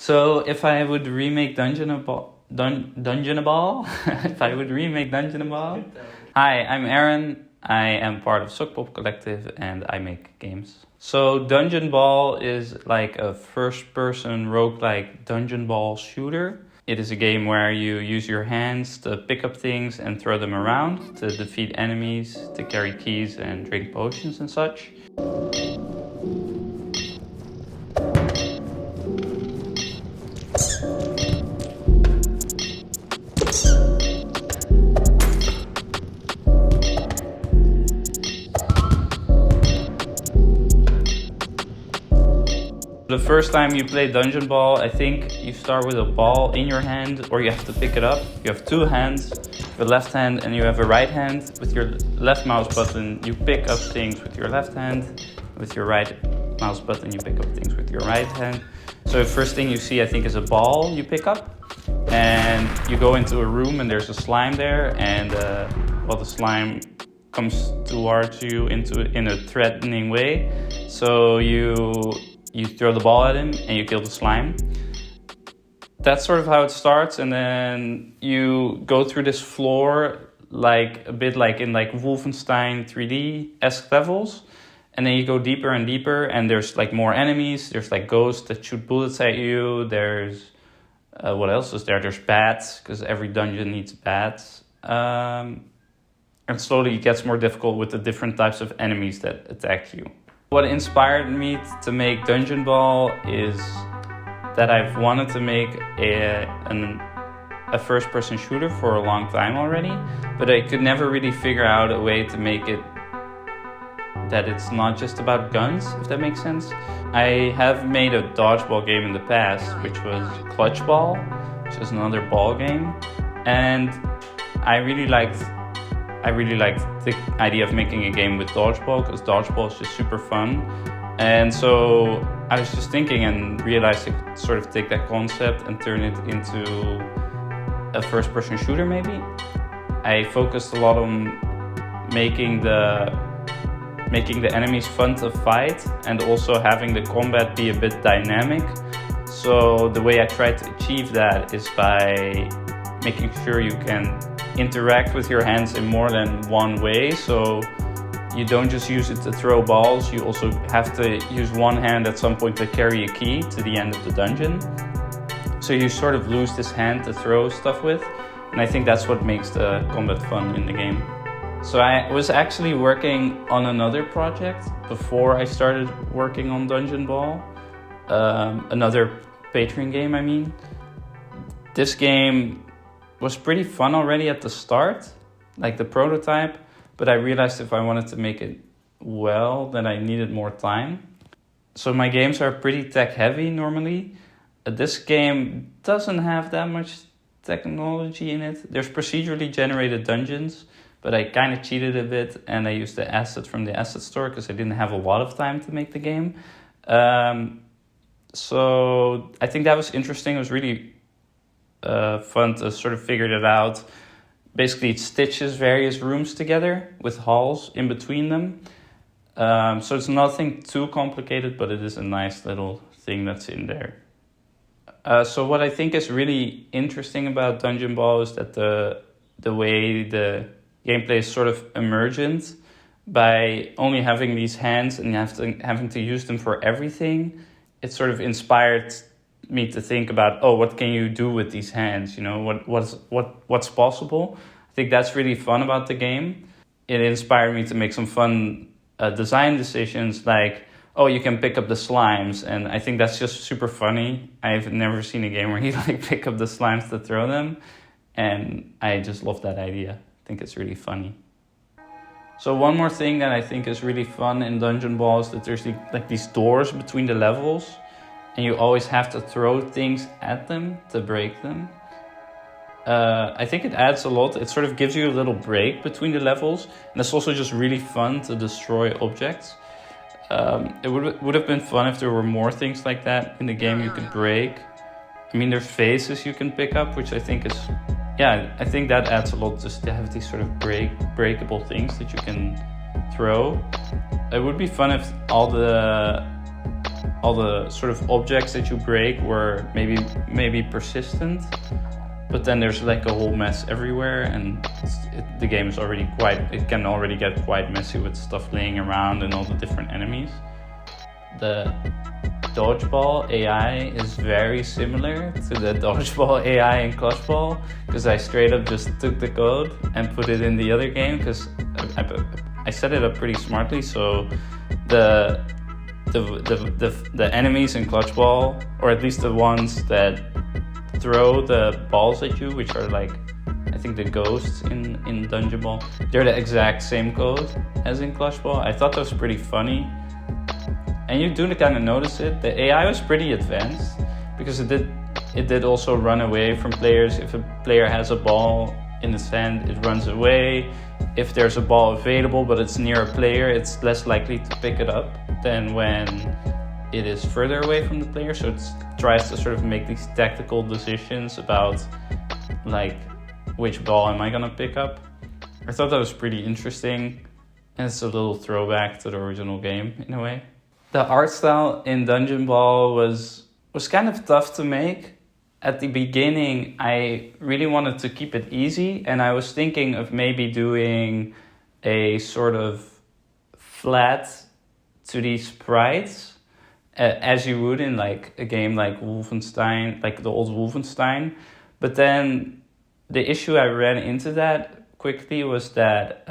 So if I would remake Dungeonball, if I would remake Dungeonball. Hi, I'm Aaron. I am part of Sokpop collective and I make games. So Dungeonball is like a first-person roguelike dungeon ball shooter. It is a game where you use your hands to pick up things and throw them around, to defeat enemies, to carry keys and drink potions and such. The first time you play Dungeonball, I think you start with a ball in your hand, or you have to pick it up. You have two hands, the left hand and you have a right hand. With your left mouse button, you pick up things with your left hand. With your right mouse button, you pick up things with your right hand. So the first thing you see, I think, is a ball you pick up. And you go into a room and there's a slime there. And the slime comes towards you in a threatening way. So you throw the ball at him and you kill the slime. That's sort of how it starts, and then you go through this floor like a bit like in like Wolfenstein 3D-esque levels, and then you go deeper and deeper, and there's like more enemies. There's like ghosts that shoot bullets at you. There's what else is there? There's bats, because every dungeon needs bats. And slowly it gets more difficult with the different types of enemies that attack you. What inspired me to make Dungeonball is that I've wanted to make a first-person shooter for a long time already, but I could never really figure out a way to make it that it's not just about guns, if that makes sense. I have made a dodgeball game in the past, which was Clutchball, which is another ball game, and I really liked the idea of making a game with dodgeball, because dodgeball is just super fun. And so I was just thinking and realized I could sort of take that concept and turn it into a first-person shooter maybe. I focused a lot on making the enemies fun to fight and also having the combat be a bit dynamic. So the way I tried to achieve that is by making sure you can interact with your hands in more than one way. So you don't just use it to throw balls, you also have to use one hand at some point to carry a key to the end of the dungeon. So you sort of lose this hand to throw stuff with, and I think that's what makes the combat fun in the game. So I was actually working on another project before I started working on Dungeonball, another Patreon game, I mean. This game was pretty fun already at the start, like the prototype, but I realized if I wanted to make it well, then I needed more time. So my games are pretty tech heavy normally. This game doesn't have that much technology in it. There's procedurally generated dungeons, but I kind of cheated a bit and I used the asset from the asset store because I didn't have a lot of time to make the game. So I think that was interesting. It was really fun to sort of figure it out. Basically, it stitches various rooms together with halls in between them. So it's nothing too complicated, but it is a nice little thing that's in there. So what I think is really interesting about Dungeonball is that the way the gameplay is sort of emergent. By only having these hands and having to use them for everything, it sort of inspired me to think about, what can you do with these hands? You know, what's possible? I think that's really fun about the game. It inspired me to make some fun design decisions, like, you can pick up the slimes, and I think that's just super funny. I've never seen a game where you pick up the slimes to throw them, and I just love that idea. I think it's really funny. So one more thing that I think is really fun in Dungeonball is that there's these doors between the levels, and you always have to throw things at them to break them. I think it adds a lot. It sort of gives you a little break between the levels, and it's also just really fun to destroy objects. It would have been fun if there were more things like that in the game you could break. I mean, there's faces you can pick up, which I think is, I think that adds a lot, just to have these sort of breakable things that you can throw. It would be fun if all the all the sort of objects that you break were maybe persistent, but then there's like a whole mess everywhere, and the game is already it can already get quite messy with stuff laying around and all the different enemies. The dodgeball AI is very similar to the dodgeball AI in Clutchball, because I straight up just took the code and put it in the other game, because I set it up pretty smartly. So the enemies in Clutchball, or at least the ones that throw the balls at you, which are like, I think the ghosts in Dungeonball, they're the exact same code as in Clutchball. I thought that was pretty funny. And you do kind of notice it. The AI was pretty advanced, because it did also run away from players. If a player has a ball in the sand, it runs away. If there's a ball available but it's near a player, it's less likely to pick it up than when it is further away from the player. So it tries to sort of make these tactical decisions about like, which ball am I gonna pick up? I thought that was pretty interesting, and it's a little throwback to the original game in a way. The art style in Dungeonball was kind of tough to make. At the beginning, I really wanted to keep it easy, and I was thinking of maybe doing a sort of flat 2D sprites, as you would in like a game like Wolfenstein, like the old Wolfenstein. But then the issue I ran into that quickly was that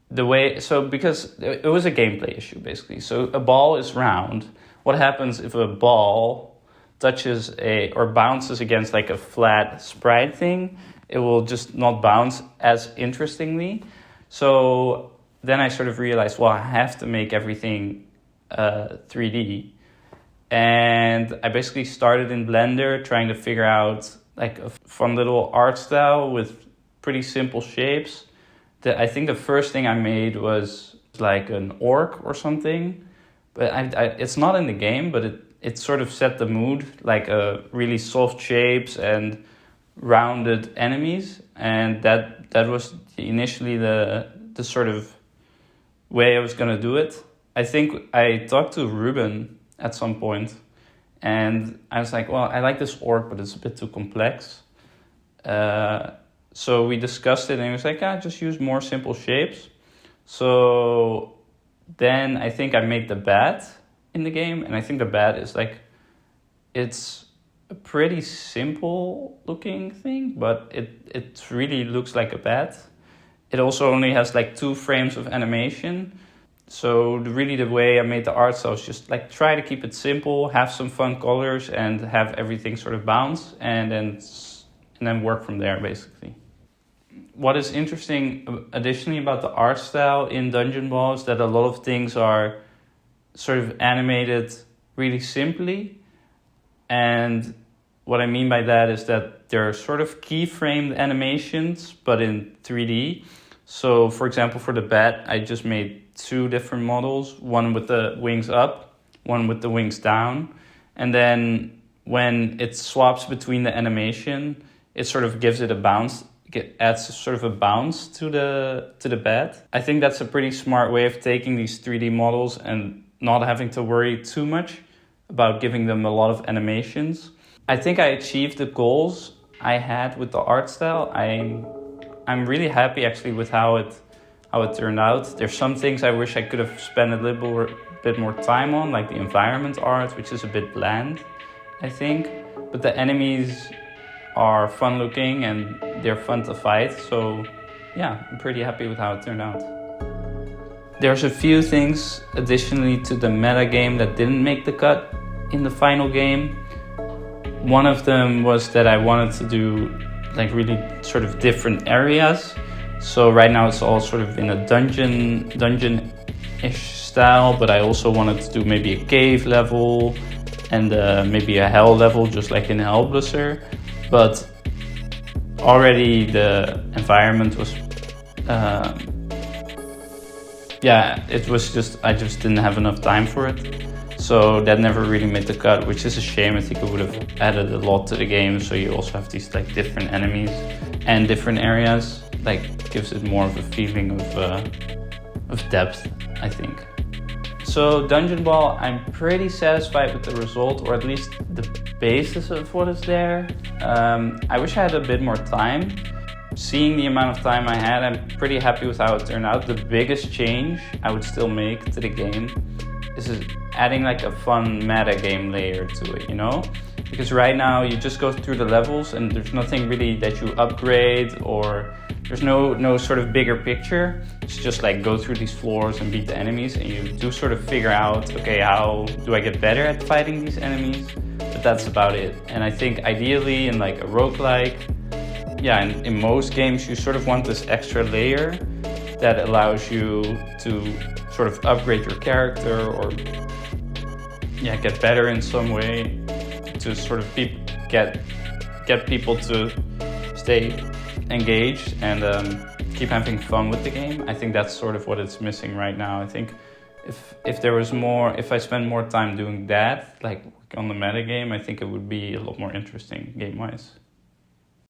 because it was a gameplay issue basically. So a ball is round. What happens if a ball touches or bounces against like a flat sprite thing? It will just not bounce as interestingly. So then I sort of realized, well, I have to make everything 3D. And I basically started in Blender trying to figure out like a fun little art style with pretty simple shapes. I think the first thing I made was like an orc or something, but it's not in the game, but it sort of set the mood, like really soft shapes and rounded enemies, and that was initially the sort of way I was gonna do it. I think I talked to Ruben at some point, and I was like, well, I like this orc, but it's a bit too complex. So we discussed it, and he was like, just use more simple shapes. So then I think I made the bat in the game, and I think the bat is like, it's a pretty simple looking thing, but it really looks like a bat. It also only has like 2 frames of animation. So really the way I made the art style was just like try to keep it simple, have some fun colors, and have everything sort of bounce, and then work from there basically. What is interesting additionally about the art style in Dungeonball is that a lot of things are sort of animated really simply. And what I mean by that is that they're sort of keyframed animations, but in 3D. So for example, for the bat, I just made 2 different models, one with the wings up, one with the wings down. And then when it swaps between the animation, it sort of gives it a bounce. It adds sort of a bounce to the bat. I think that's a pretty smart way of taking these 3D models and not having to worry too much about giving them a lot of animations. I think I achieved the goals I had with the art style. I'm really happy actually with how it turned out. There's some things I wish I could have spent a little bit more time on, like the environment art, which is a bit bland, I think. But the enemies are fun looking and they're fun to fight. So yeah, I'm pretty happy with how it turned out. There's a few things additionally to the meta game that didn't make the cut in the final game. One of them was that I wanted to do like really sort of different areas. So right now it's all sort of in a dungeon-ish style, but I also wanted to do maybe a cave level and maybe a hell level, just like in Hellblazer. But already the environment was, I just didn't have enough time for it. So that never really made the cut, which is a shame. I think it would have added a lot to the game. So you also have these like different enemies and different areas. Like gives it more of a feeling of depth, I think. So Dungeonball, I'm pretty satisfied with the result, or at least the basis of what is there. I wish I had a bit more time. Seeing the amount of time I had, I'm pretty happy with how it turned out. The biggest change I would still make to the game is adding like a fun meta game layer to it, you know? Because right now you just go through the levels and there's nothing really that you upgrade, or there's no sort of bigger picture. It's just like go through these floors and beat the enemies, and you do sort of figure out, okay, how do I get better at fighting these enemies? But that's about it. And I think ideally in like a roguelike, yeah, in most games you sort of want this extra layer that allows you to sort of upgrade your character, or yeah, get better in some way, to sort of get people to stay engaged and keep having fun with the game. I think that's sort of what it's missing right now. I think if there was more, if I spend more time doing that, like on the meta game, I think it would be a lot more interesting game-wise.